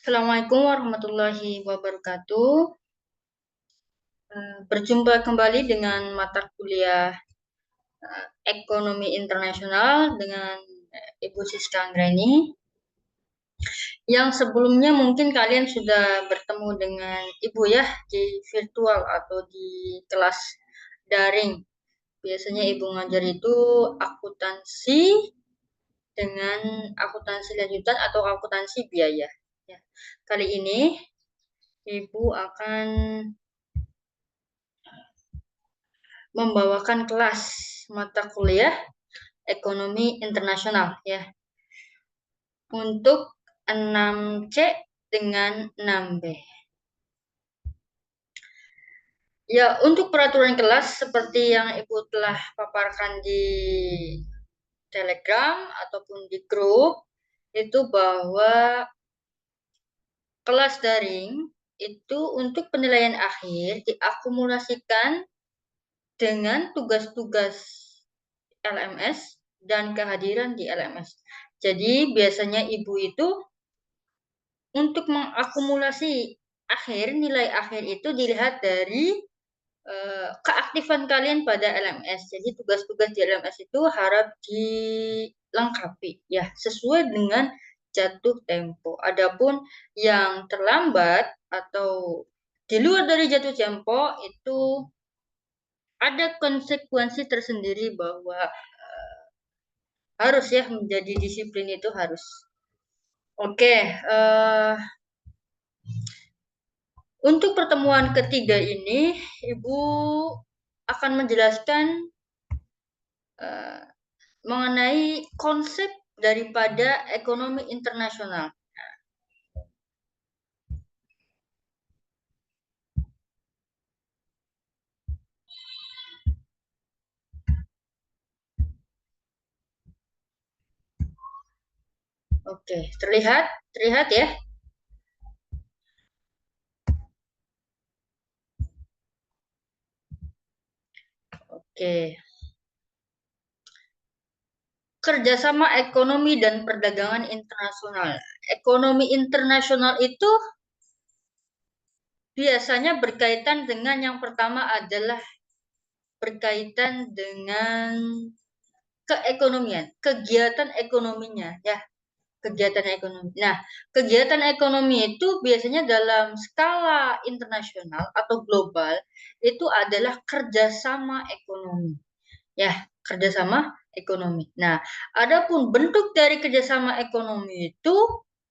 Assalamualaikum warahmatullahi wabarakatuh. Berjumpa kembali dengan mata kuliah Ekonomi Internasional dengan Ibu Siska Anggreni. Yang sebelumnya mungkin kalian sudah bertemu dengan Ibu ya di virtual atau di kelas daring. Biasanya Ibu ngajar itu akuntansi dengan akuntansi lanjutan atau akuntansi biaya. Ya. Kali ini Ibu akan membawakan kelas mata kuliah ekonomi internasional ya untuk 6C dengan 6B. Ya, untuk peraturan kelas seperti yang Ibu telah paparkan di Telegram ataupun di grup itu bahwa kelas daring itu untuk penilaian akhir diakumulasikan dengan tugas-tugas LMS dan kehadiran di LMS. Jadi biasanya Ibu itu untuk mengakumulasi nilai akhir itu dilihat dari keaktifan kalian pada LMS. Jadi tugas-tugas di LMS itu harap dilengkapi ya sesuai dengan jatuh tempo. Adapun yang terlambat atau di luar dari jatuh tempo itu ada konsekuensi tersendiri bahwa harus ya menjadi disiplin itu harus. Oke, untuk pertemuan ketiga ini Ibu akan menjelaskan mengenai konsep daripada ekonomi internasional. Oke, terlihat ya. Oke. Kerjasama ekonomi dan perdagangan internasional. Ekonomi internasional itu biasanya berkaitan dengan yang pertama adalah berkaitan dengan keekonomian, kegiatan ekonominya ya, kegiatan ekonomi. Nah, kegiatan ekonomi itu biasanya dalam skala internasional atau global itu adalah kerjasama ekonomi ya, kerjasama ekonomi. Nah, adapun bentuk dari kerjasama ekonomi itu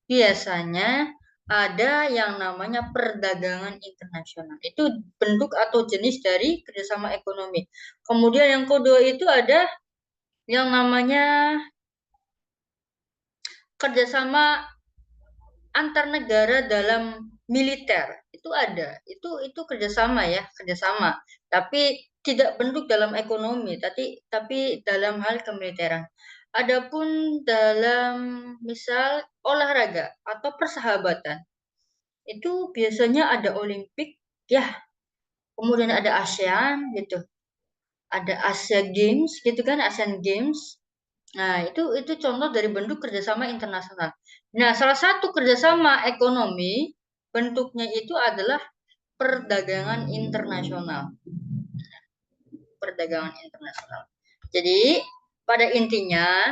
biasanya ada yang namanya perdagangan internasional. Itu bentuk atau jenis dari kerjasama ekonomi. Kemudian yang kedua itu ada yang namanya kerjasama antar negara dalam militer. Itu ada. Itu kerjasama ya, kerjasama. Tapi tidak bentuk dalam ekonomi, tapi dalam hal kemiliteran. Adapun dalam misal olahraga atau persahabatan, itu biasanya ada Olimpik ya, kemudian ada ASEAN gitu, ada Asia Games gitu kan, ASEAN Games. Nah, itu contoh dari bentuk kerjasama internasional. Nah, salah satu kerjasama ekonomi bentuknya itu adalah perdagangan internasional. Perdagangan internasional. Jadi, pada intinya,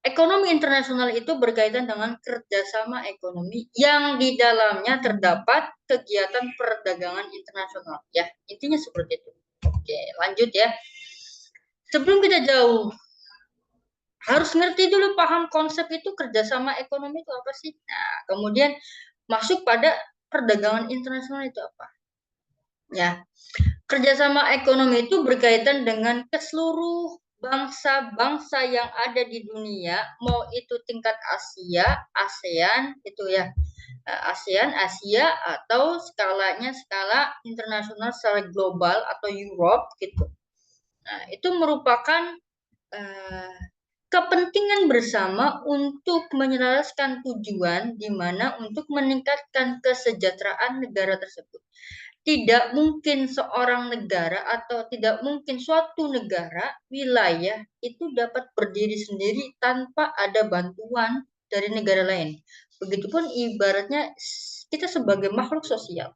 ekonomi internasional itu berkaitan dengan kerjasama ekonomi yang di dalamnya terdapat kegiatan perdagangan internasional. Ya, intinya seperti itu. Oke, lanjut ya. Sebelum kita jauh, harus ngerti dulu, paham konsep itu kerjasama ekonomi itu apa sih. Nah, kemudian masuk pada perdagangan internasional itu apa. Ya, kerjasama ekonomi itu berkaitan dengan seluruh bangsa-bangsa yang ada di dunia, mau itu tingkat Asia, ASEAN itu ya, ASEAN, Asia, atau skalanya skala internasional secara global atau Europe gitu. Nah, itu merupakan kepentingan bersama untuk menyelaraskan tujuan di mana untuk meningkatkan kesejahteraan negara tersebut. Tidak mungkin seorang negara atau tidak mungkin suatu negara, wilayah itu dapat berdiri sendiri tanpa ada bantuan dari negara lain. Begitupun ibaratnya kita sebagai makhluk sosial.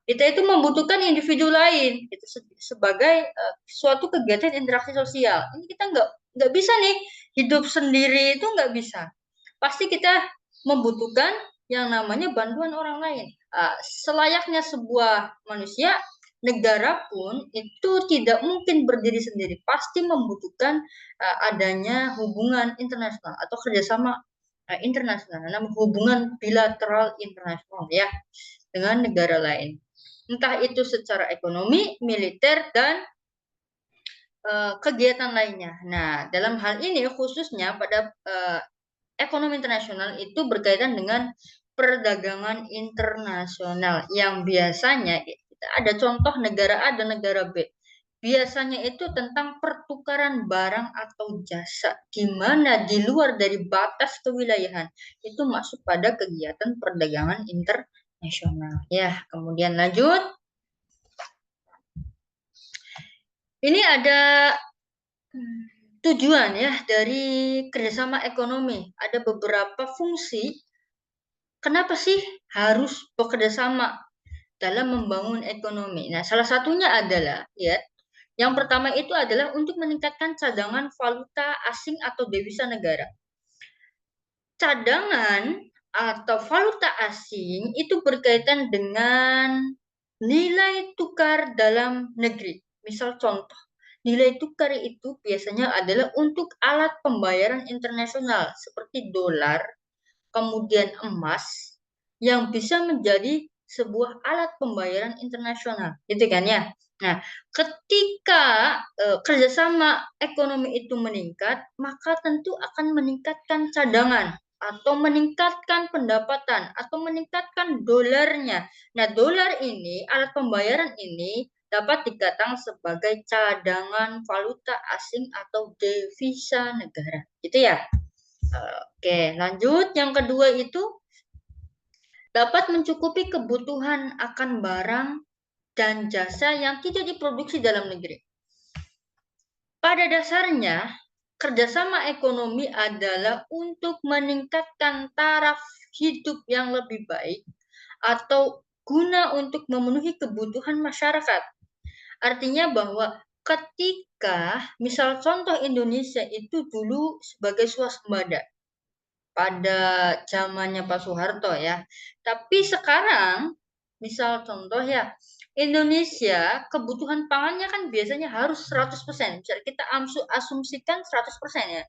Kita itu membutuhkan individu lain itu sebagai suatu kegiatan interaksi sosial. Ini kita nggak bisa nih hidup sendiri, itu nggak bisa. Pasti kita membutuhkan yang namanya bantuan orang lain. Selayaknya sebuah manusia, negara pun itu tidak mungkin berdiri sendiri. Pasti membutuhkan adanya hubungan internasional atau kerjasama internasional, namanya hubungan bilateral internasional ya dengan negara lain. Entah itu secara ekonomi, militer, dan kegiatan lainnya. Nah, dalam hal ini khususnya pada ekonomi internasional itu berkaitan dengan perdagangan internasional yang biasanya ada contoh negara A dan negara B. Biasanya itu tentang pertukaran barang atau jasa, di mana di luar dari batas kewilayahan itu masuk pada kegiatan perdagangan internasional. Ya, kemudian lanjut. Ini ada tujuan ya dari kerjasama ekonomi. Ada beberapa fungsi. Kenapa sih harus bekerja sama dalam membangun ekonomi? Nah, salah satunya adalah ya, yang pertama itu adalah untuk meningkatkan cadangan valuta asing atau devisa negara. Cadangan atau valuta asing itu berkaitan dengan nilai tukar dalam negeri. Misal contoh, nilai tukar itu biasanya adalah untuk alat pembayaran internasional seperti dolar, kemudian emas, yang bisa menjadi sebuah alat pembayaran internasional, gitu kan ya. Nah, ketika kerjasama ekonomi itu meningkat, maka tentu akan meningkatkan cadangan atau meningkatkan pendapatan atau meningkatkan dolarnya. Nah, dolar ini, alat pembayaran ini dapat dikatakan sebagai cadangan valuta asing atau devisa negara. Gitu ya. Oke, lanjut. Yang kedua itu dapat mencukupi kebutuhan akan barang dan jasa yang tidak diproduksi dalam negeri. Pada dasarnya, kerjasama ekonomi adalah untuk meningkatkan taraf hidup yang lebih baik atau guna untuk memenuhi kebutuhan masyarakat. Artinya bahwa ketika, misal contoh Indonesia itu dulu sebagai swasembada pada zamannya Pak Soeharto ya. Tapi sekarang, misal contoh ya, Indonesia kebutuhan pangannya kan biasanya harus 100%. Bisa kita asumsikan 100% ya.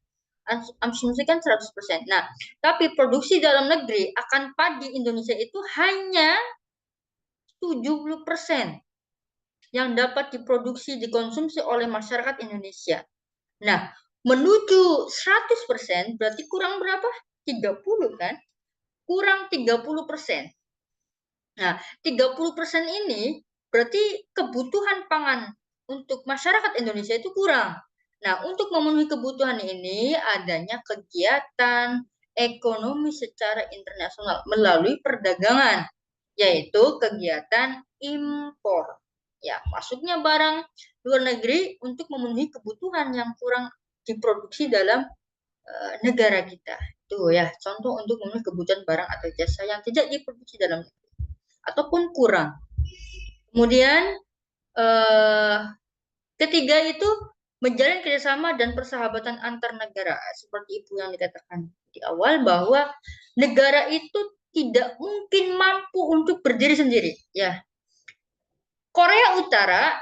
Asumsikan 100%. Nah, tapi produksi dalam negeri akan padi Indonesia itu hanya 70% yang dapat diproduksi dikonsumsi oleh masyarakat Indonesia. Nah, menuju 100% berarti kurang berapa? 30 kan? Kurang 30%. Nah, 30% ini berarti kebutuhan pangan untuk masyarakat Indonesia itu kurang. Nah, untuk memenuhi kebutuhan ini adanya kegiatan ekonomi secara internasional melalui perdagangan, yaitu kegiatan impor. Ya, masuknya barang luar negeri untuk memenuhi kebutuhan yang kurang diproduksi dalam negara kita. Itu ya, contoh untuk memenuhi kebutuhan barang atau jasa yang tidak diproduksi dalam negeri ataupun kurang. Kemudian ketiga itu menjalin kerjasama dan persahabatan antar negara. Seperti Ibu yang dikatakan di awal bahwa negara itu tidak mungkin mampu untuk berdiri sendiri. Ya, Korea Utara,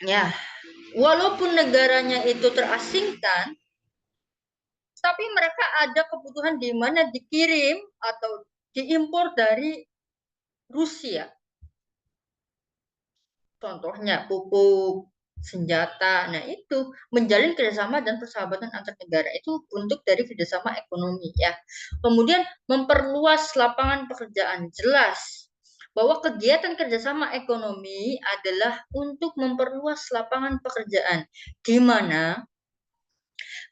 ya, walaupun negaranya itu terasingkan, tapi mereka ada kebutuhan di mana dikirim atau diimpor dari Rusia. Contohnya pupuk, senjata. Nah, itu menjalin kerjasama dan persahabatan antar negara itu bentuk dari kerjasama ekonomi ya. Kemudian memperluas lapangan pekerjaan. Jelas bahwa kegiatan kerjasama ekonomi adalah untuk memperluas lapangan pekerjaan, di mana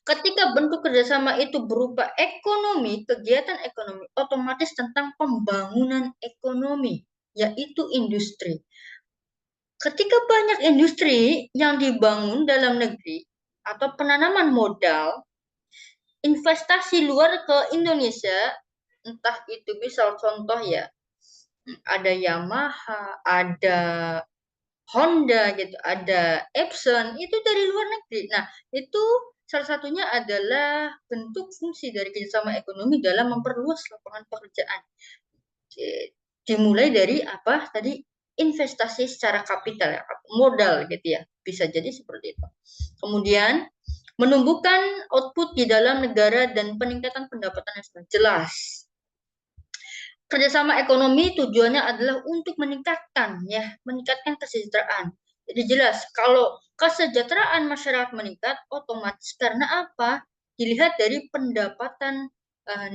ketika bentuk kerjasama itu berupa ekonomi, kegiatan ekonomi, otomatis tentang pembangunan ekonomi, yaitu industri. Ketika banyak industri yang dibangun dalam negeri atau penanaman modal, investasi luar ke Indonesia, Entah itu misal contoh ya, ada Yamaha, ada Honda gitu, ada Epson, itu dari luar negeri. Nah, itu salah satunya adalah bentuk fungsi dari kerjasama ekonomi dalam memperluas lapangan pekerjaan. Dimulai dari apa tadi, investasi secara kapital ya, modal gitu ya, bisa jadi seperti itu. Kemudian menumbuhkan output di dalam negara dan peningkatan pendapatan yang sudah jelas. Kerjasama ekonomi tujuannya adalah untuk meningkatkan kesejahteraan. Jadi jelas kalau kesejahteraan masyarakat meningkat, otomatis karena apa? Dilihat dari pendapatan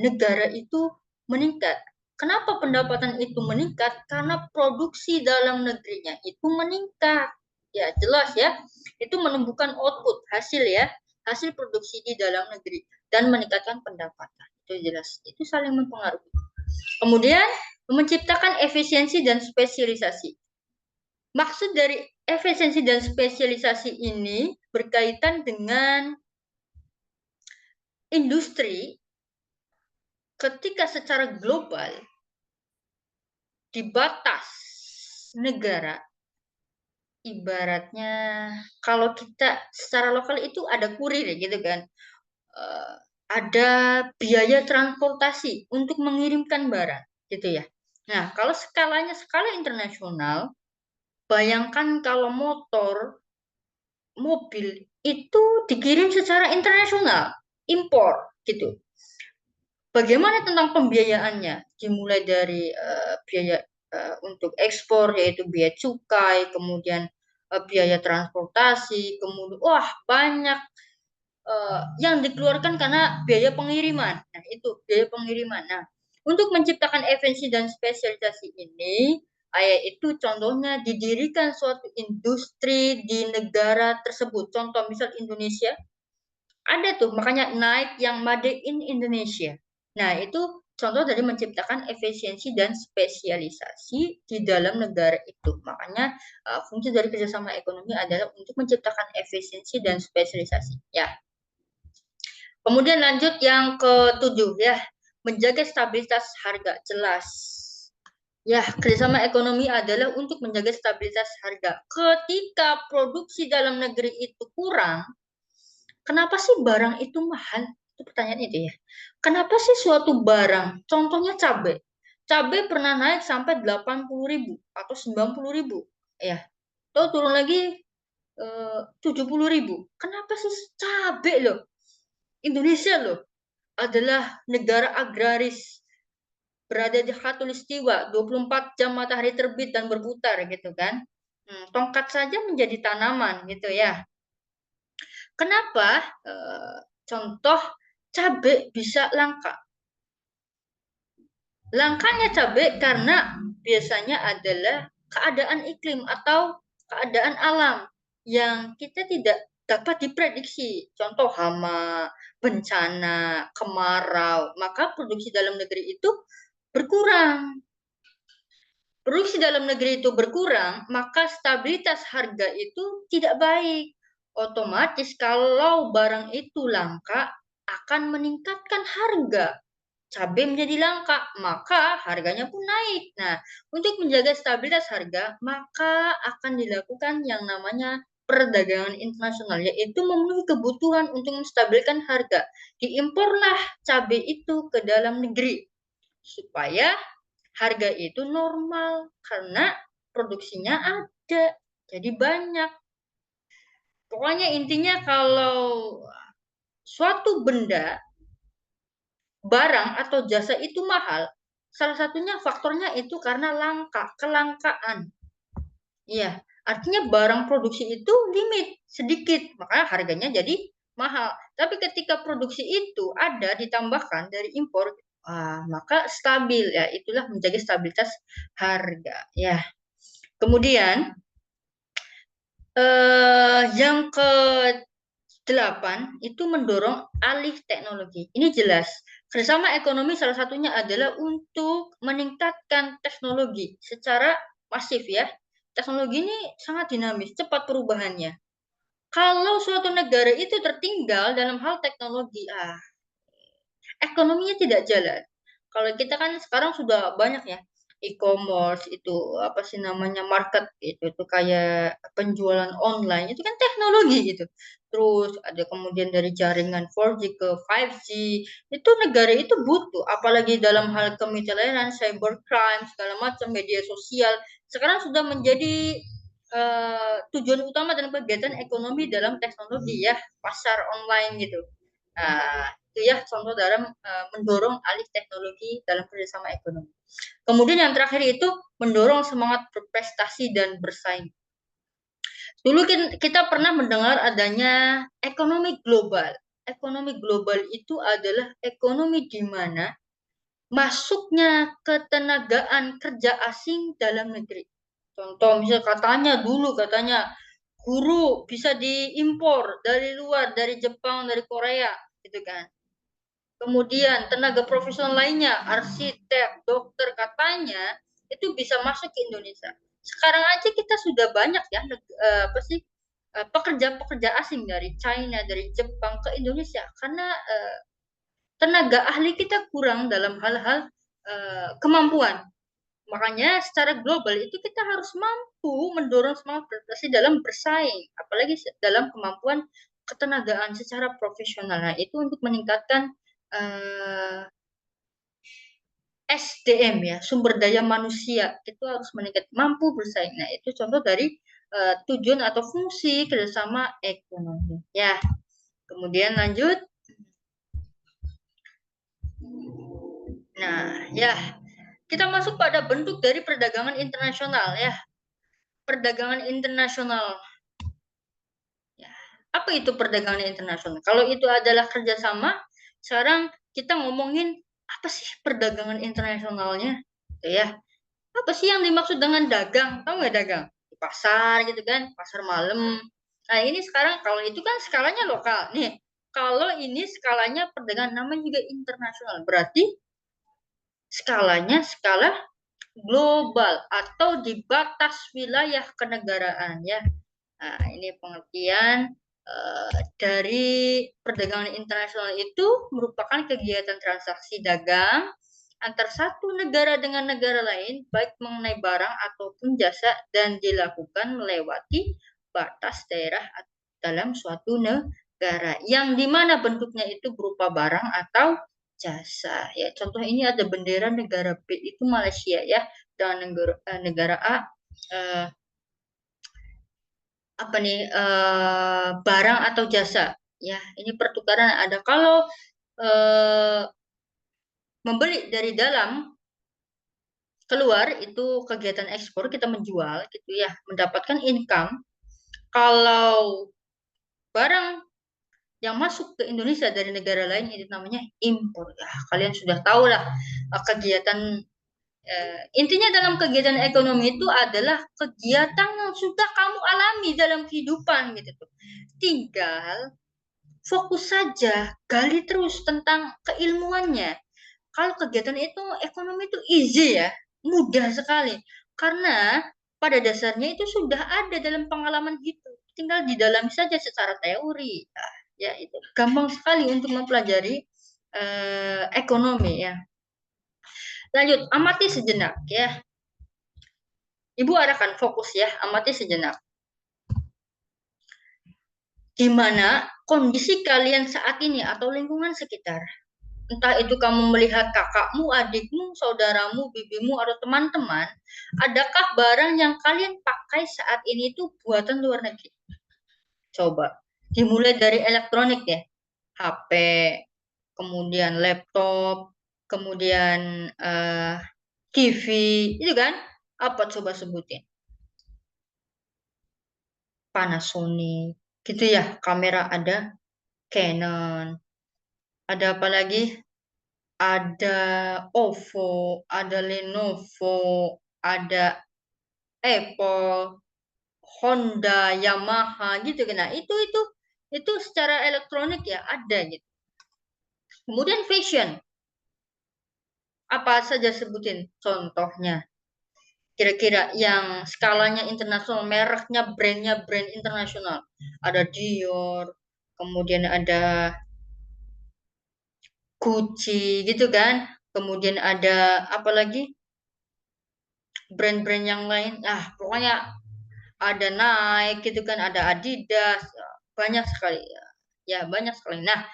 negara itu meningkat. Kenapa pendapatan itu meningkat? Karena produksi dalam negerinya itu meningkat. Ya jelas ya, itu menumbuhkan output hasil ya, hasil produksi di dalam negeri dan meningkatkan pendapatan. Itu jelas, itu saling mempengaruhi. Kemudian menciptakan efisiensi dan spesialisasi. Maksud dari efisiensi dan spesialisasi ini berkaitan dengan industri ketika secara global di batas negara, ibaratnya kalau kita secara lokal itu ada kurir gitu kan, ada biaya transportasi untuk mengirimkan barang gitu ya. Nah, kalau skalanya skala internasional, bayangkan kalau mobil itu dikirim secara internasional, impor gitu. Bagaimana tentang pembiayaannya? Dimulai dari biaya untuk ekspor yaitu biaya cukai, kemudian biaya transportasi, kemudian wah banyak yang dikeluarkan karena biaya pengiriman. Nah, itu biaya pengiriman. Nah, untuk menciptakan efisiensi dan spesialisasi ini, itu contohnya didirikan suatu industri di negara tersebut. Contoh misal Indonesia, ada tuh makanya Nike yang Made in Indonesia. Nah, itu contoh dari menciptakan efisiensi dan spesialisasi di dalam negara itu. Makanya fungsi dari kerjasama ekonomi adalah untuk menciptakan efisiensi dan spesialisasi. Ya, kemudian lanjut yang ketujuh ya, menjaga stabilitas harga. Jelas. Ya, kerjasama ekonomi adalah untuk menjaga stabilitas harga. Ketika produksi dalam negeri itu kurang, kenapa sih barang itu mahal? Itu pertanyaan itu ya. Kenapa sih suatu barang, contohnya cabai. Cabai pernah naik sampai 80.000 atau 90.000. Ya, atau turun lagi 70.000. Kenapa sih cabai loh? Indonesia loh adalah negara agraris, berada di khatulistiwa, 24 jam matahari terbit dan berputar gitu kan. Tongkat saja menjadi tanaman gitu ya. Kenapa contoh cabai bisa langka? Langkanya cabai karena biasanya adalah keadaan iklim atau keadaan alam yang kita tidak dapat diprediksi. Contoh hama, bencana, kemarau, maka produksi dalam negeri itu berkurang. Produksi dalam negeri itu berkurang, maka stabilitas harga itu tidak baik. Otomatis kalau barang itu langka, akan meningkatkan harga. Cabai menjadi langka, maka harganya pun naik. Nah, untuk menjaga stabilitas harga, maka akan dilakukan yang namanya perdagangan internasional, yaitu memenuhi kebutuhan untuk menstabilkan harga. Diimporlah cabai itu ke dalam negeri, supaya harga itu normal karena produksinya ada, jadi banyak. Pokoknya intinya kalau suatu benda, barang atau jasa itu mahal, salah satunya faktornya itu karena langka, kelangkaan. Iya, artinya barang produksi itu limit, sedikit, makanya harganya jadi mahal. Tapi ketika produksi itu ada ditambahkan dari impor, maka stabil ya, itulah menjaga stabilitas harga ya. Kemudian yang ke-8 itu mendorong alih teknologi. Ini jelas. Kerjasama ekonomi salah satunya adalah untuk meningkatkan teknologi secara masif ya. Teknologi ini sangat dinamis, cepat perubahannya. Kalau suatu negara itu tertinggal dalam hal teknologi, ekonominya tidak jalan. Kalau kita kan sekarang sudah banyak ya e-commerce itu apa sih namanya market gitu itu kayak penjualan online itu kan teknologi gitu. Terus ada kemudian dari jaringan 4G ke 5G itu negara itu butuh apalagi dalam hal kemitraan, cybercrime segala macam media sosial sekarang sudah menjadi tujuan utama dalam kegiatan ekonomi dalam teknologi ya pasar online gitu. Nah, itu ya contoh dalam mendorong alih teknologi dalam kerjasama ekonomi. Kemudian yang terakhir itu mendorong semangat berprestasi dan bersaing. Dulu kita pernah mendengar adanya ekonomi global. Ekonomi global itu adalah ekonomi di mana masuknya ketenagaan kerja asing dalam negeri. Contoh misal katanya guru bisa diimpor dari luar, dari Jepang, dari Korea, gitu kan. Kemudian tenaga profesional lainnya, arsitek, dokter katanya itu bisa masuk ke Indonesia. Sekarang aja kita sudah banyak ya apa sih pekerja-pekerja asing dari China, dari Jepang ke Indonesia karena tenaga ahli kita kurang dalam hal-hal kemampuan. Makanya secara global itu kita harus mampu mendorong semangat berprestasi dalam bersaing, apalagi dalam kemampuan ketenagaan secara profesional. Nah, itu untuk meningkatkan SDM ya, sumber daya manusia itu harus meningkat, mampu bersaing. Nah, itu contoh dari tujuan atau fungsi kerjasama ekonomi. Ya, kemudian lanjut. Nah, ya, kita masuk pada bentuk dari perdagangan internasional ya. Perdagangan internasional. Ya. Apa itu perdagangan internasional? Kalau itu adalah kerjasama, sekarang kita ngomongin apa sih perdagangan internasionalnya? Gitu ya. Apa sih yang dimaksud dengan dagang? Tahu nggak dagang? Di pasar gitu kan, pasar malam. Nah ini sekarang kalau itu kan skalanya lokal. Nih, kalau ini skalanya perdagangan namanya juga internasional. Berarti skalanya skala global atau di batas wilayah kenegaraan ya. Nah, ini pengertian dari perdagangan internasional itu merupakan kegiatan transaksi dagang antar satu negara dengan negara lain, baik mengenai barang ataupun jasa, dan dilakukan melewati batas daerah dalam suatu negara, yang dimana bentuknya itu berupa barang atau jasa. Ya, contoh ini ada bendera negara B itu Malaysia ya, dan negara A eh, apa nih barang atau jasa ya ini pertukaran ada kalau eh, membeli dari dalam keluar itu kegiatan ekspor kita menjual gitu ya mendapatkan income kalau barang yang masuk ke Indonesia dari negara lain itu namanya impor ya kalian sudah tahu lah kegiatan intinya dalam kegiatan ekonomi itu adalah kegiatan yang sudah kamu alami dalam kehidupan gitu tuh tinggal fokus saja, gali terus tentang keilmuannya. Kalau kegiatan itu ekonomi itu easy ya, mudah sekali. Karena pada dasarnya itu sudah ada dalam pengalaman hidup. Tinggal didalami saja secara teori. Nah, ya itu gampang sekali untuk mempelajari ekonomi ya. Lanjut, amati sejenak ya. Ibu arahkan fokus ya, amati sejenak. Gimana kondisi kalian saat ini atau lingkungan sekitar? Entah itu kamu melihat kakakmu, adikmu, saudaramu, bibimu, atau teman-teman, adakah barang yang kalian pakai saat ini itu buatan luar negeri? Coba. Dimulai dari elektronik ya. HP, kemudian laptop, kemudian TV, itu kan? Apa coba sebutin? Panasonic, gitu ya. Kamera ada Canon. Ada apa lagi? Ada OVO, ada Lenovo, ada Apple, Honda, Yamaha gitu kan. Nah, itu secara elektronik ya ada gitu. Kemudian fashion, apa saja sebutin contohnya. Kira-kira yang skalanya internasional, mereknya, brandnya brand internasional. Ada Dior, kemudian ada Gucci gitu kan. kemudian ada apa lagi? Brand-brand yang lain. Pokoknya ada Nike gitu kan, ada Adidas, banyak sekali ya. Ya, banyak sekali. Nah,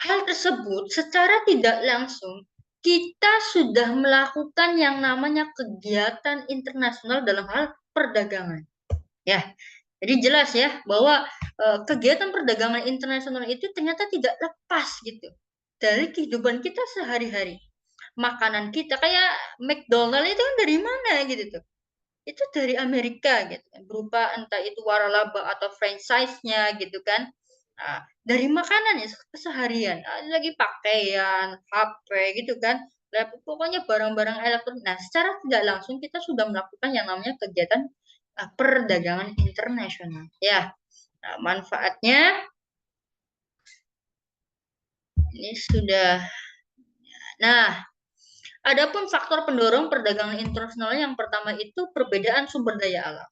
hal tersebut secara tidak langsung kita sudah melakukan yang namanya kegiatan internasional dalam hal perdagangan. Ya, jadi jelas ya bahwa kegiatan perdagangan internasional itu ternyata tidak lepas gitu dari kehidupan kita sehari-hari. Makanan kita kayak McDonald itu kan dari mana gitu tuh? Itu dari Amerika gitu kan, berupa entah itu waralaba atau franchise-nya gitu kan. Nah, dari makanan ya keseharian, lagi pakaian, HP gitu kan. Pokoknya barang-barang elektronik. Nah, secara tidak langsung kita sudah melakukan yang namanya kegiatan perdagangan internasional. Ya, nah, manfaatnya ini sudah. Nah, adapun faktor pendorong perdagangan internasional yang pertama itu perbedaan sumber daya alam.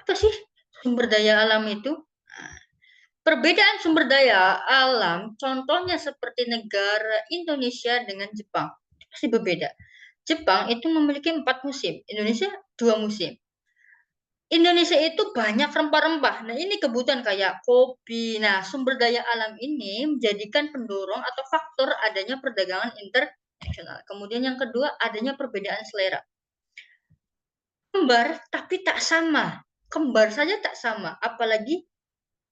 Apa sih sumber daya alam itu? Nah, perbedaan sumber daya alam, contohnya seperti negara Indonesia dengan Jepang, pasti berbeda. Jepang itu memiliki 4 musim, Indonesia 2 musim. Indonesia itu banyak rempah-rempah. Nah, ini kebutuhan kayak kopi. Nah, sumber daya alam ini menjadikan pendorong atau faktor adanya perdagangan internasional. Kemudian yang kedua, adanya perbedaan selera. Kembar tapi tak sama. Kembar saja tak sama, apalagi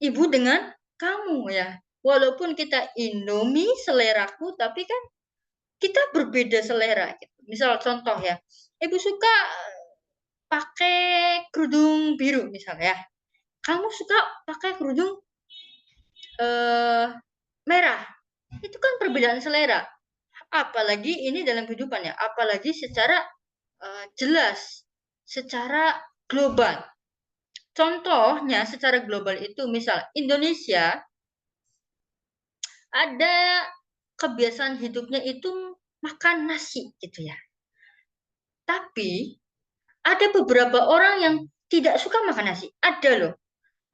ibu dengan kamu ya. Walaupun kita Indomie seleraku, tapi kan kita berbeda selera. Gitu. Misal contoh ya, ibu suka pakai kerudung biru misalnya. Kamu suka pakai kerudung merah. Itu kan perbedaan selera. Apalagi ini dalam kehidupan ya. Apalagi secara jelas, secara global. Contohnya secara global itu misal Indonesia ada kebiasaan hidupnya itu makan nasi gitu ya. Tapi ada beberapa orang yang tidak suka makan nasi. Ada loh,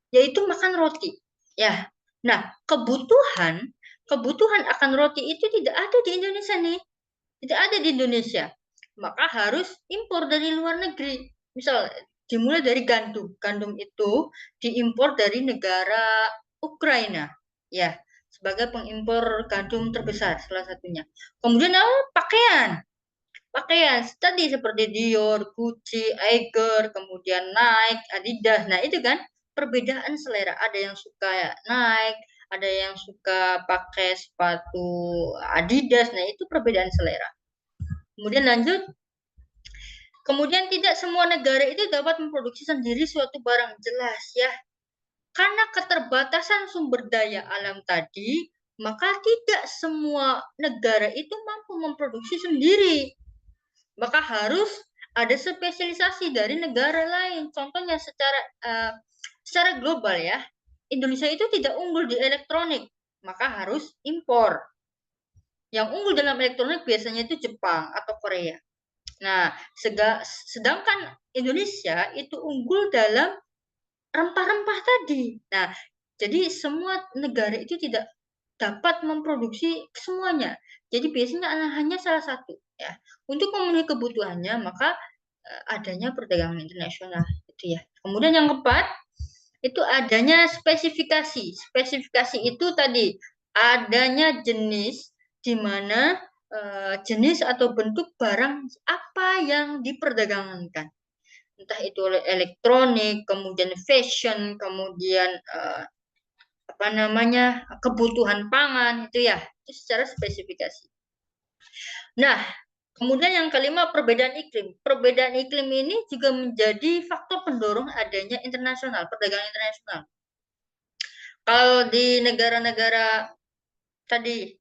yaitu makan roti. Ya. Nah, kebutuhan akan roti itu tidak ada di Indonesia nih. Tidak ada di Indonesia. Maka harus impor dari luar negeri. Misal dimulai dari gandum. Gandum itu diimpor dari negara Ukraina. Ya, sebagai pengimpor gandum terbesar salah satunya. Kemudian pakaian. Pakaian tadi seperti Dior, Gucci, Eiger, kemudian Nike, Adidas. Nah, itu kan perbedaan selera. Ada yang suka Nike, ada yang suka pakai sepatu Adidas. Nah, itu perbedaan selera. Kemudian lanjut. Kemudian tidak semua negara itu dapat memproduksi sendiri suatu barang, jelas ya. Karena keterbatasan sumber daya alam tadi, maka tidak semua negara itu mampu memproduksi sendiri. Maka harus ada spesialisasi dari negara lain. Contohnya secara global ya, Indonesia itu tidak unggul di elektronik, maka harus impor. Yang unggul dalam elektronik biasanya itu Jepang atau Korea. Nah, sedangkan Indonesia itu unggul dalam rempah-rempah tadi. Nah, jadi semua negara itu tidak dapat memproduksi semuanya. Jadi biasanya hanya salah satu ya. Untuk memenuhi kebutuhannya maka adanya perdagangan internasional itu ya. Kemudian yang keempat itu adanya spesifikasi. Spesifikasi itu tadi adanya jenis di mana jenis atau bentuk barang apa yang diperdagangkan. Entah itu elektronik, kemudian fashion, kemudian apa namanya kebutuhan pangan itu ya, itu secara spesifikasi. Nah, kemudian yang kelima perbedaan iklim. Perbedaan iklim ini juga menjadi faktor pendorong adanya internasional, perdagangan internasional. Kalau di negara-negara tadi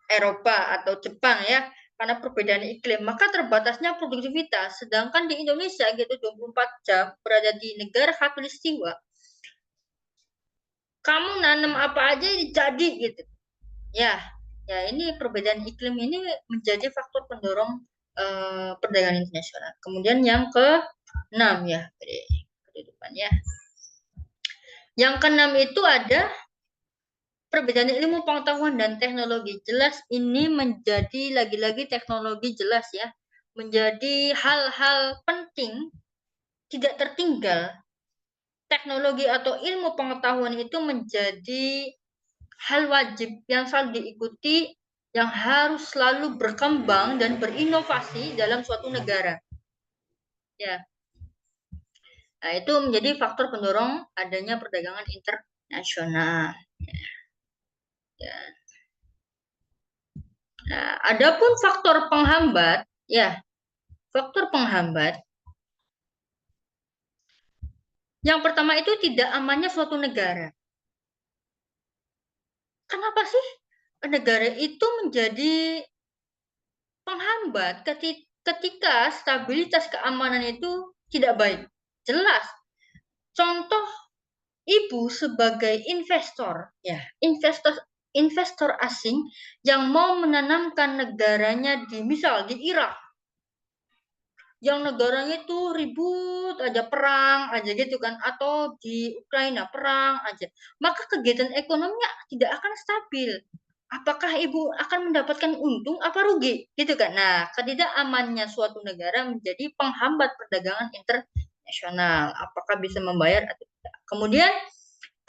Eropa atau Jepang ya, karena perbedaan iklim, maka terbatasnya produktivitas. Sedangkan di Indonesia gitu 24 jam berada di negara khatulistiwa, kamu nanam apa aja jadi gitu. Ya, ya ini perbedaan iklim ini menjadi faktor pendorong perdagangan internasional. Kemudian yang ke-6 ya, ke depan ya. Yang ke-6 itu ada perbedaan ilmu pengetahuan dan teknologi. Jelas ini menjadi lagi-lagi teknologi jelas ya. Menjadi hal-hal penting, tidak tertinggal. Teknologi atau ilmu pengetahuan itu menjadi hal wajib yang selalu diikuti, yang harus selalu berkembang dan berinovasi dalam suatu negara. Ya. Nah, itu menjadi faktor pendorong adanya perdagangan internasional. Ya. Nah, adapun faktor penghambat, ya, faktor penghambat. Yang pertama itu tidak amannya suatu negara. Kenapa sih negara itu menjadi penghambat ketika stabilitas keamanan itu tidak baik? Jelas. Contoh ibu sebagai investor, ya, investor asing yang mau menanamkan negaranya misal di Irak, yang negaranya itu ribut aja, perang aja gitu kan, atau di Ukraina perang aja, maka kegiatan ekonominya tidak akan stabil. Apakah ibu akan mendapatkan untung apa rugi gitu kan? Nah, ketidakamannya suatu negara menjadi penghambat perdagangan internasional. Apakah bisa membayar atau tidak? Kemudian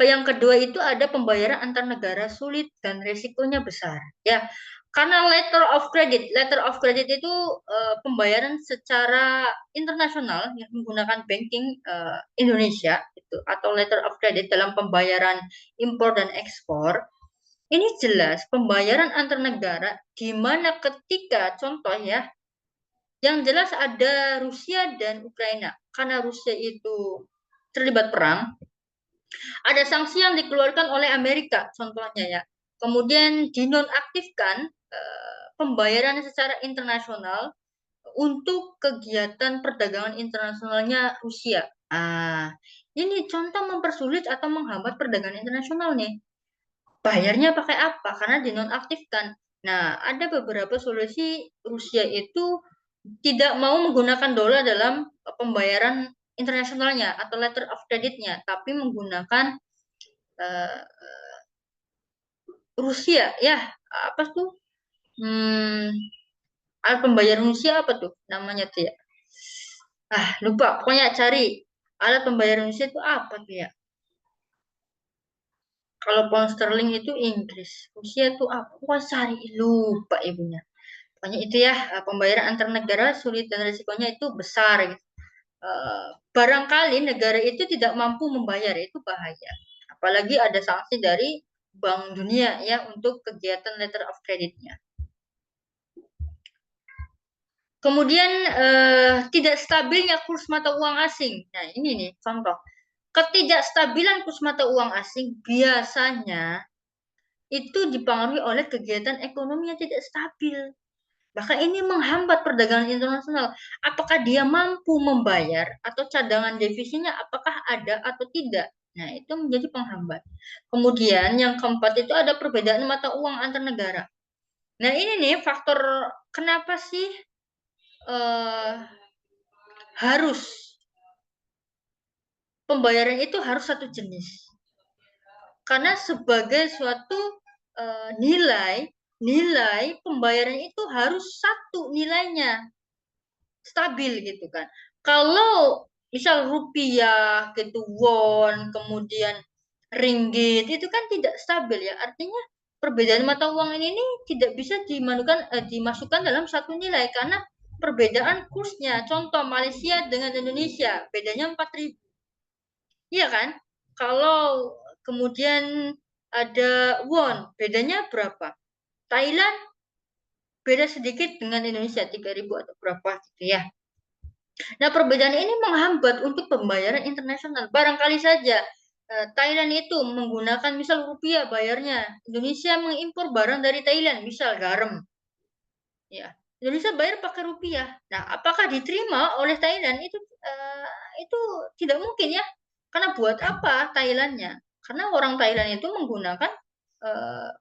yang kedua itu ada pembayaran antar negara sulit dan risikonya besar. Ya, karena letter of credit itu pembayaran secara internasional yang menggunakan banking Indonesia itu, atau letter of credit dalam pembayaran impor dan ekspor. Ini jelas pembayaran antar negara di mana ketika contoh ya, yang jelas ada Rusia dan Ukraina. Karena Rusia itu terlibat perang, ada sanksi yang dikeluarkan oleh Amerika contohnya ya. Kemudian dinonaktifkan pembayaran secara internasional untuk kegiatan perdagangan internasionalnya Rusia. Ini contoh mempersulit atau menghambat perdagangan internasional nih. Bayarnya pakai apa? Karena dinonaktifkan. Nah, ada beberapa solusi Rusia itu tidak mau menggunakan dolar dalam pembayaran internasionalnya atau letter of creditnya, tapi menggunakan uh, Rusia ya, apa tuh? Alat pembayaran Rusia apa tuh namanya tuh ya? Lupa. Pokoknya cari alat pembayaran Rusia itu apa tuh ya? Kalau pound sterling itu Inggris, Rusia itu apa? Wah, cari lupa ibunya. Pokoknya itu ya, pembayaran antar negara sulit dan risikonya itu besar gitu. Barangkali negara itu tidak mampu membayar, itu bahaya. Apalagi ada sanksi dari Bank Dunia ya untuk kegiatan letter of creditnya. Kemudian tidak stabilnya kurs mata uang asing. Nah, ini nih contoh. Ketidakstabilan kurs mata uang asing biasanya itu dipengaruhi oleh kegiatan ekonomi yang tidak stabil. Bahkan ini menghambat perdagangan internasional. Apakah dia mampu membayar atau cadangan devisinya apakah ada atau tidak? Nah, itu menjadi penghambat. Kemudian yang keempat itu ada perbedaan mata uang antar negara. Nah, ini nih faktor kenapa sih harus pembayaran itu harus satu jenis. Karena sebagai suatu nilai pembayaran itu harus satu nilainya, stabil gitu kan. Kalau misal rupiah gitu, won, kemudian ringgit itu kan tidak stabil ya. Artinya perbedaan mata uang ini tidak bisa dimasukkan dalam satu nilai karena perbedaan kursnya. Contoh Malaysia dengan Indonesia bedanya 4.000. Iya kan? Kalau kemudian ada won, bedanya berapa? Thailand beda sedikit dengan Indonesia 3.000 atau berapa gitu ya. Nah, perbedaan ini menghambat untuk pembayaran internasional. Barangkali saja Thailand itu menggunakan misal rupiah bayarnya. Indonesia mengimpor barang dari Thailand, misal garam. Ya, Indonesia bayar pakai rupiah. Nah, apakah diterima oleh Thailand? Itu tidak mungkin ya. Karena buat apa Thailandnya? Karena orang Thailand itu menggunakan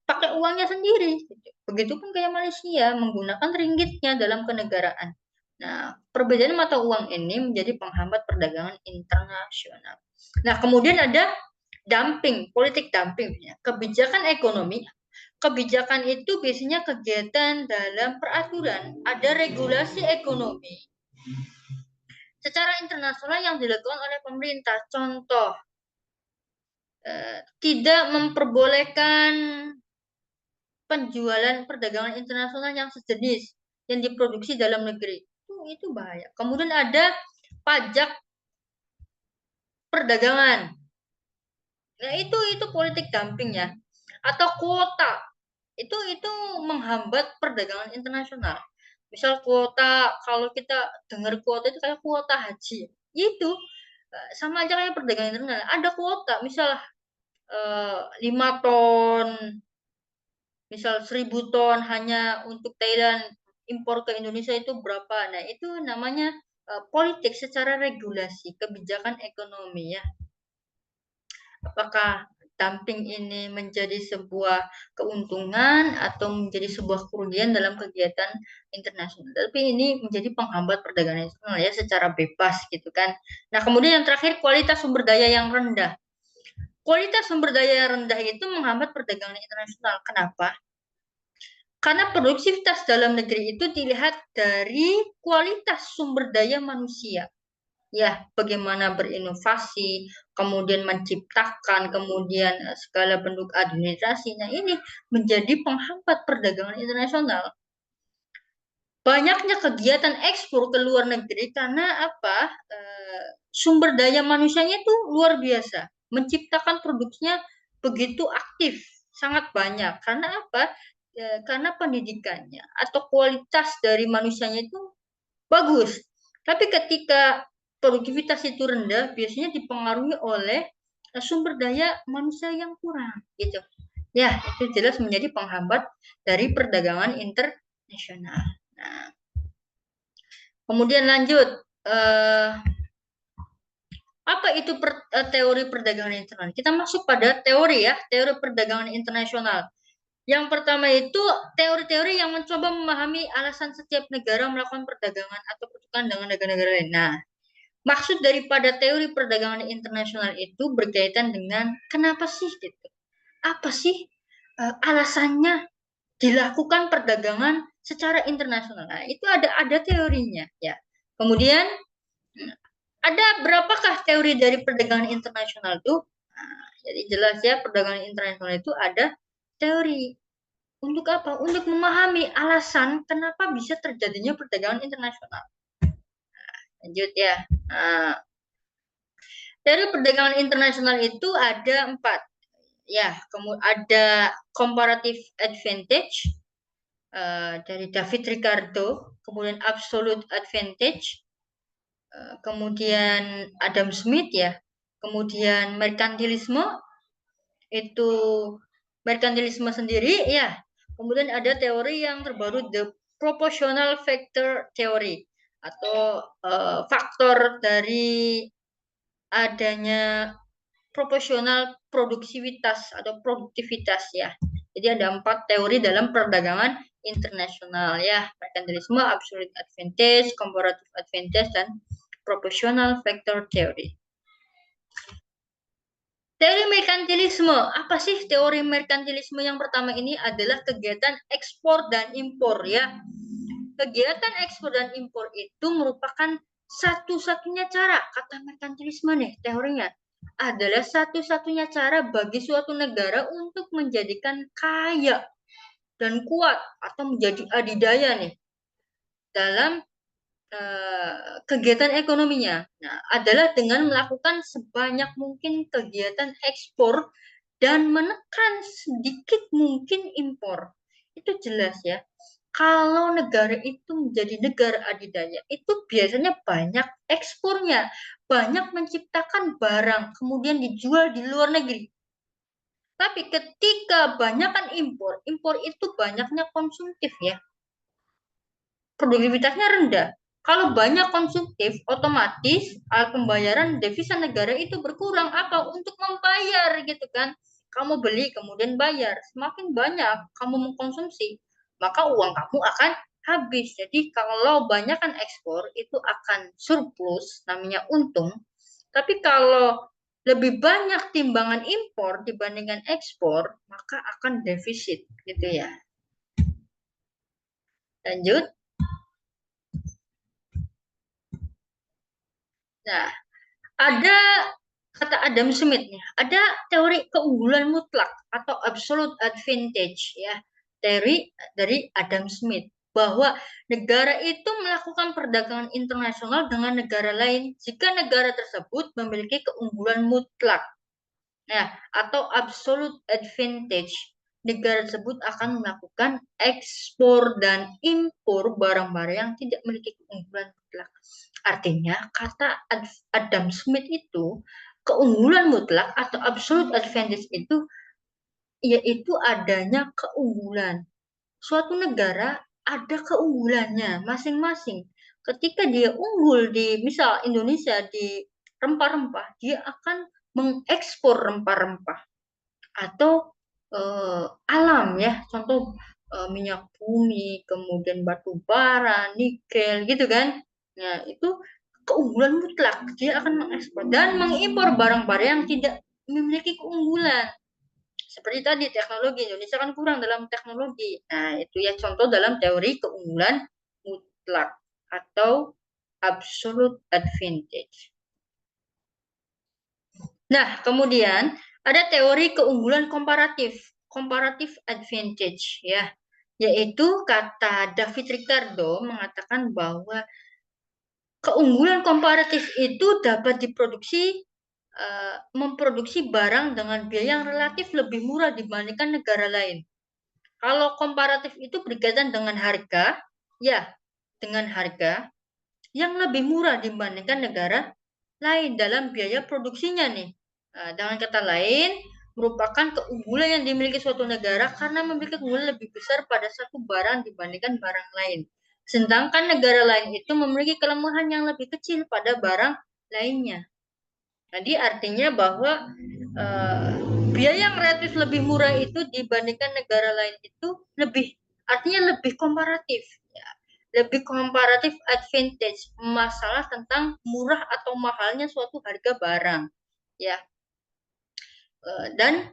pakai uangnya sendiri. Begitupun kayak Malaysia menggunakan ringgitnya dalam kenegaraan. Nah, perbedaan mata uang ini menjadi penghambat perdagangan internasional. Nah, kemudian ada dumping, politik dumping, ya. Kebijakan ekonomi. Kebijakan itu biasanya kegiatan dalam peraturan, ada regulasi ekonomi secara internasional yang dilakukan oleh pemerintah. Contoh, tidak memperbolehkan penjualan perdagangan internasional yang sejenis yang diproduksi dalam negeri. Itu bahaya. Kemudian ada pajak perdagangan. Nah, itu politik dumping ya. Atau kuota. Itu menghambat perdagangan internasional. Misal kuota, kalau kita dengar kuota itu kayak kuota haji. Itu sama aja kayak perdagangan internasional. Ada kuota, misal 5 ton, misal 1.000 ton hanya untuk Thailand, impor ke Indonesia itu berapa. Nah, itu namanya politik secara regulasi, kebijakan ekonomi ya. Apakah dumping ini menjadi sebuah keuntungan atau menjadi sebuah kerugian dalam kegiatan internasional. Tapi ini menjadi penghambat perdagangan internasional ya secara bebas gitu kan. Nah, kemudian yang terakhir kualitas sumber daya yang rendah. Kualitas sumber daya yang rendah itu menghambat perdagangan internasional. Kenapa? Karena produktivitas dalam negeri itu dilihat dari kualitas sumber daya manusia. Ya, bagaimana berinovasi, kemudian menciptakan, kemudian segala bentuk administrasi. Nah, ini menjadi penghambat perdagangan internasional. Banyaknya kegiatan ekspor ke luar negeri karena apa? Sumber daya manusianya itu luar biasa. Menciptakan produksinya begitu aktif, sangat banyak. Karena apa? Karena pendidikannya atau kualitas dari manusianya itu bagus. Tapi ketika produktivitas itu rendah, biasanya dipengaruhi oleh sumber daya manusia yang kurang, gitu. Ya, itu jelas menjadi penghambat dari perdagangan internasional. Nah, kemudian lanjut, apa itu teori perdagangan internasional? Kita masuk pada teori ya, teori perdagangan internasional. Yang pertama itu teori-teori yang mencoba memahami alasan setiap negara melakukan perdagangan atau pertukaran dengan negara-negara lain. Nah, maksud daripada teori perdagangan internasional itu berkaitan dengan kenapa sih gitu? Apa sih alasannya dilakukan perdagangan secara internasional? Nah, itu ada teorinya ya. Kemudian ada berapakah teori dari perdagangan internasional itu? Nah, jadi jelas ya perdagangan internasional itu ada teori. Untuk apa? Untuk memahami alasan kenapa bisa terjadinya perdagangan internasional. Lanjut ya. Nah, teori perdagangan internasional itu ada 4. Ya, kemudian ada comparative advantage dari David Ricardo, kemudian absolute advantage, kemudian Adam Smith ya, kemudian merkantilisme itu merkantilisme sendiri ya. Kemudian ada teori yang terbaru the proportional factor theory atau faktor dari adanya proporsional produksivitas atau produktivitas ya. Jadi ada 4 teori dalam perdagangan internasional ya, merkantilisme, absolute advantage, comparative advantage, dan proportional factor theory. Teori merkantilisme, apa sih teori merkantilisme? Yang pertama ini adalah kegiatan ekspor dan impor ya. Kegiatan ekspor dan impor itu merupakan satu-satunya cara, kata merkantilisme nih teorinya, adalah satu-satunya cara bagi suatu negara untuk menjadikan kaya dan kuat atau menjadi adidaya nih dalam kegiatan ekonominya. Nah, adalah dengan melakukan sebanyak mungkin kegiatan ekspor dan menekan sedikit mungkin impor. Itu jelas ya. Kalau negara itu menjadi negara adidaya, itu biasanya banyak ekspornya, banyak menciptakan barang, kemudian dijual di luar negeri. Tapi ketika banyakkan impor, impor itu banyaknya konsumtif ya. Produktivitasnya rendah. Kalau banyak konsumtif, otomatis alat pembayaran devisa negara itu berkurang. Apa? Untuk membayar gitu kan. Kamu beli kemudian bayar. Semakin banyak kamu mengkonsumsi, maka uang kamu akan habis. Jadi kalau banyakkan ekspor itu akan surplus, namanya untung. Tapi kalau lebih banyak timbangan impor dibandingkan ekspor, maka akan defisit, gitu ya. Lanjut. Nah, ada kata Adam Smith nih, ada teori keunggulan mutlak atau absolute advantage ya. Teori dari Adam Smith bahwa negara itu melakukan perdagangan internasional dengan negara lain jika negara tersebut memiliki keunggulan mutlak. Nah, atau absolute advantage. Negara tersebut akan melakukan ekspor dan impor barang-barang yang tidak memiliki keunggulan mutlak. Artinya, kata Adam Smith itu, keunggulan mutlak atau absolute advantage itu yaitu adanya keunggulan. Suatu negara ada keunggulannya masing-masing. Ketika dia unggul di misal Indonesia di rempah-rempah, dia akan mengekspor rempah-rempah atau alam ya, contoh minyak bumi, kemudian batu bara, nikel gitu kan. Nah, itu keunggulan mutlak. Dia akan mengekspor dan mengimpor barang-barang yang tidak memiliki keunggulan. Seperti tadi teknologi, Indonesia kan kurang dalam teknologi. Nah, itu ya contoh dalam teori keunggulan mutlak atau absolute advantage. Nah, kemudian ada teori keunggulan komparatif, comparative advantage ya, yaitu kata David Ricardo mengatakan bahwa keunggulan komparatif itu dapat memproduksi barang dengan biaya yang relatif lebih murah dibandingkan negara lain. Kalau komparatif itu berkaitan dengan harga, ya, dengan harga yang lebih murah dibandingkan negara lain dalam biaya produksinya nih. Nah, dengan kata lain, merupakan keunggulan yang dimiliki suatu negara karena memiliki keunggulan lebih besar pada satu barang dibandingkan barang lain. Sedangkan negara lain itu memiliki kelemahan yang lebih kecil pada barang lainnya. Jadi artinya bahwa uh, biaya yang relatif lebih murah itu dibandingkan negara lain itu artinya lebih komparatif. Ya. Lebih komparatif advantage, masalah tentang murah atau mahalnya suatu harga barang. Ya. Dan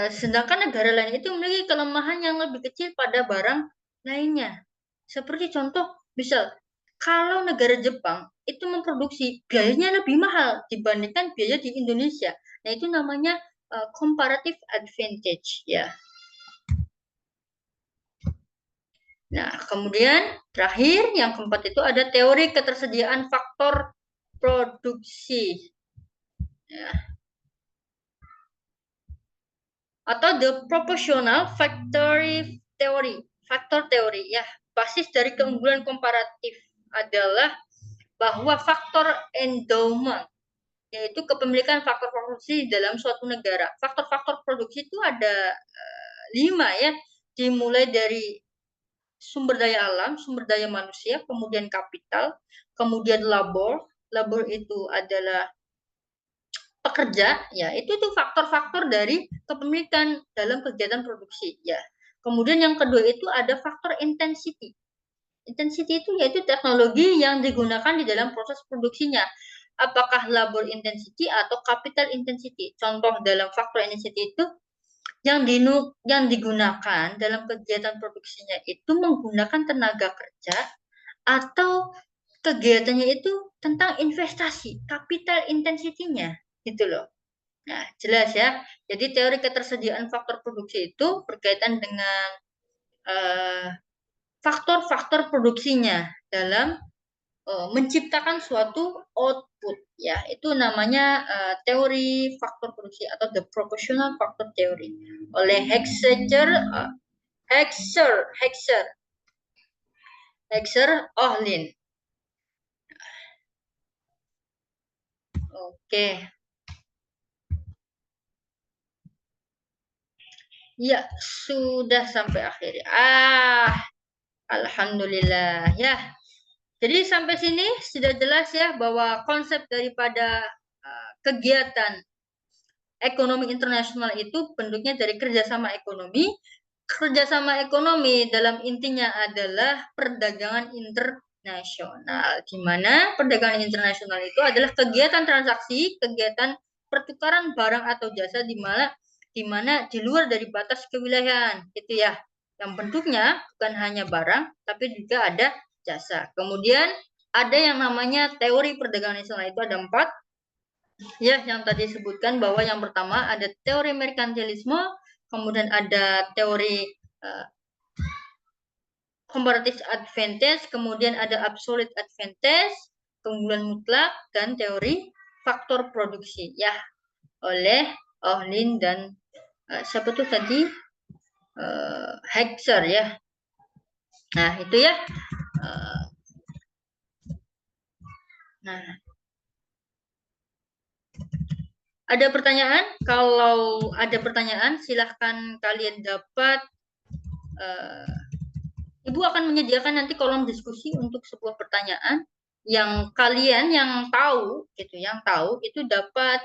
sedangkan negara lain itu memiliki kelemahan yang lebih kecil pada barang lainnya. Seperti contoh, misal kalau negara Jepang itu memproduksi biayanya lebih mahal dibandingkan biaya di Indonesia. Nah, itu namanya comparative advantage ya. Nah, kemudian terakhir yang keempat itu ada teori ketersediaan faktor produksi. Ya. Atau the proportional factory theory, faktor teori ya. Basis dari keunggulan komparatif adalah bahwa faktor endowment yaitu kepemilikan faktor produksi dalam suatu negara. Faktor-faktor produksi itu ada 5 ya, dimulai dari sumber daya alam, sumber daya manusia, kemudian kapital, kemudian labor. Labor itu adalah pekerja, ya itu tuh faktor-faktor dari kepemilikan dalam kegiatan produksi, ya. Kemudian yang kedua itu ada faktor intensity. Intensity itu yaitu teknologi yang digunakan di dalam proses produksinya. Apakah labor intensity atau capital intensity? Contoh dalam faktor intensity itu yang digunakan dalam kegiatan produksinya itu menggunakan tenaga kerja atau kegiatannya itu tentang investasi, capital intensity-nya, gitu loh. Nah, jelas ya. Jadi teori ketersediaan faktor produksi itu berkaitan dengan faktor-faktor produksinya dalam menciptakan suatu output ya. Itu namanya teori faktor produksi atau the proportional factor theory oleh Hexer-Ohlin. Oke. Ya, sudah sampai akhir. Alhamdulillah ya. Jadi sampai sini sudah jelas ya bahwa konsep daripada kegiatan ekonomi internasional itu bentuknya dari kerjasama ekonomi. Kerjasama ekonomi dalam intinya adalah perdagangan internasional, di mana perdagangan internasional itu adalah kegiatan transaksi, kegiatan pertukaran barang atau jasa di mana di luar dari batas kewilayahan, gitu ya. Yang bentuknya bukan hanya barang, tapi juga ada jasa. Kemudian ada yang namanya teori perdagangan internasional, itu ada 4. Ya, yang tadi disebutkan bahwa yang pertama ada teori merkantilisme, kemudian ada teori comparative advantage, kemudian ada absolute advantage, keunggulan mutlak, dan teori faktor produksi ya oleh Ohlin dan siapa tuh tadi Hexer ya. Nah itu ya. Nah ada pertanyaan? Kalau ada pertanyaan silahkan kalian dapat. Ibu akan menyediakan nanti kolom diskusi untuk sebuah pertanyaan yang kalian yang tahu itu dapat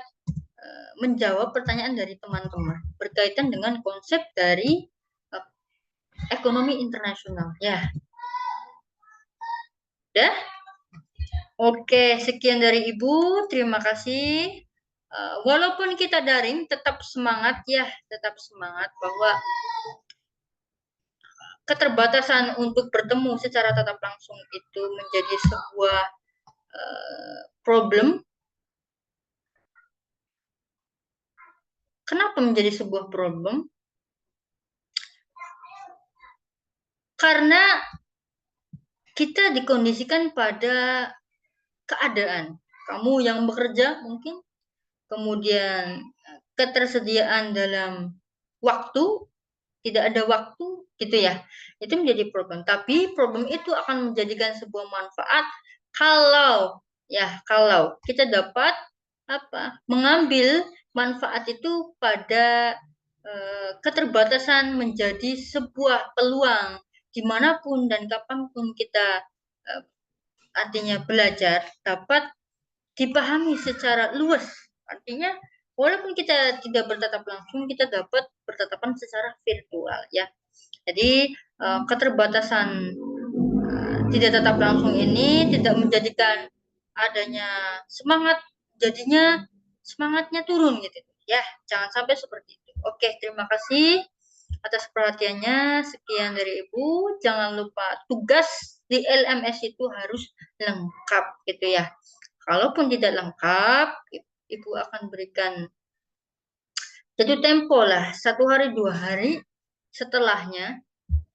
menjawab pertanyaan dari teman-teman berkaitan dengan konsep dari ekonomi internasional ya. Udah? Oke, sekian dari Ibu. Terima kasih. Walaupun kita daring, tetap semangat ya, tetap semangat bahwa keterbatasan untuk bertemu secara tatap langsung itu menjadi sebuah problem. Kenapa menjadi sebuah problem? Karena kita dikondisikan pada keadaan. Kamu yang bekerja mungkin, kemudian ketersediaan dalam waktu, tidak ada waktu, gitu ya. Itu menjadi problem. Tapi problem itu akan menjadikan sebuah manfaat kalau kita dapat mengambil manfaat itu pada keterbatasan menjadi sebuah peluang dimanapun dan kapanpun kita artinya belajar dapat dipahami secara luas. Artinya walaupun kita tidak bertatap langsung, kita dapat bertatapan secara virtual ya. Jadi keterbatasan tidak tatap langsung ini tidak menjadikan adanya semangat, jadinya semangatnya turun gitu ya. Jangan sampai seperti itu. Oke, terima kasih atas perhatiannya. Sekian dari Ibu. Jangan lupa tugas di LMS itu harus lengkap gitu ya. Kalaupun tidak lengkap, Ibu akan berikan jatuh tempo lah 1 hari 2 hari setelahnya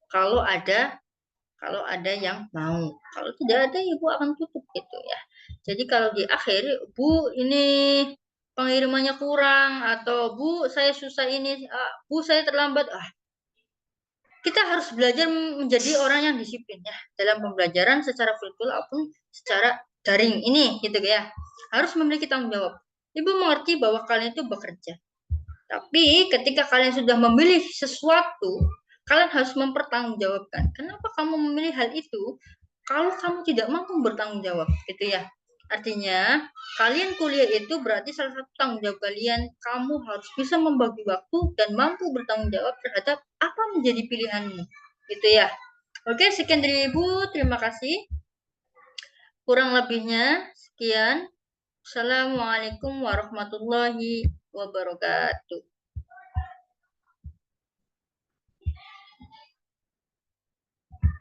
kalau ada yang mau. Kalau tidak ada, Ibu akan tutup gitu ya. Jadi kalau di akhir, Bu ini pengirimannya kurang, atau Bu saya susah ini, Bu saya terlambat, kita harus belajar menjadi orang yang disiplin ya dalam pembelajaran secara virtual maupun secara daring ini gitu ya. Harus memiliki tanggung jawab. Ibu mengerti bahwa kalian itu bekerja. Tapi ketika kalian sudah memilih sesuatu, kalian harus mempertanggungjawabkan. Kenapa kamu memilih hal itu? Kalau kamu tidak mampu bertanggung jawab, gitu ya. Artinya, kalian kuliah itu berarti salah satu tanggung jawab kalian. Kamu harus bisa membagi waktu dan mampu bertanggung jawab terhadap apa menjadi pilihanmu, gitu ya. Oke, sekian dari Ibu. Terima kasih. Kurang lebihnya, sekian. Assalamualaikum warahmatullahi wabarakatuh.